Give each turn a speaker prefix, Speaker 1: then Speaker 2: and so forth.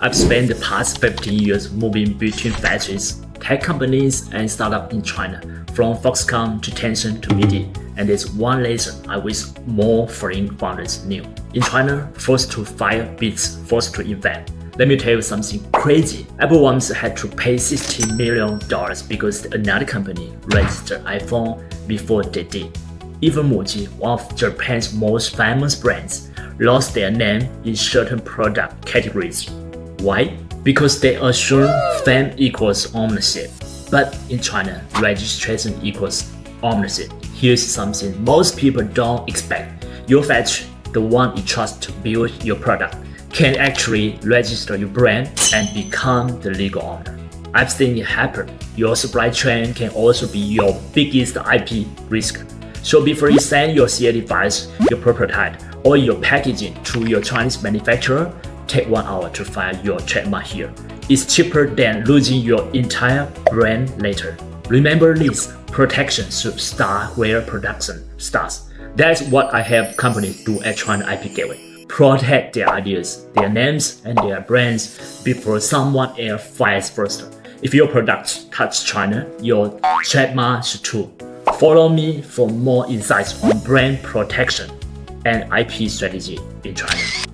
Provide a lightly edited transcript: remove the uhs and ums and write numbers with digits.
Speaker 1: I've spent the past 15 years moving between factories, tech companies, and startups in China, from Foxconn to Tencent to Midea, and there's one lesson I wish more foreign founders knew. In China, first to fire beats first to invent. Let me tell you something crazy. Apple once had to pay $60 million because another company registered iPhone before they did. Even MUJI, one of Japan's most famous brands, lost their name in certain product categories. Why? Because they assume fame equals ownership. But in China, registration equals ownership. Here's something most people don't expect. Your factory, the one you trust to build your product, can actually register your brand and become the legal owner. I've seen it happen. Your supply chain can also be your biggest IP risk. So before you send your CA device, your prototype, or your packaging to your Chinese manufacturer, take 1 hour to file your trademark here. It's cheaper than losing your entire brand later. Remember this, protection should start where production starts. That's what I help companies do at China IP Gateway. Protect their ideas, their names, and their brands before someone else files first. If your products touch China, your trademark should too. Follow me for more insights on brand protection and IP strategy in China.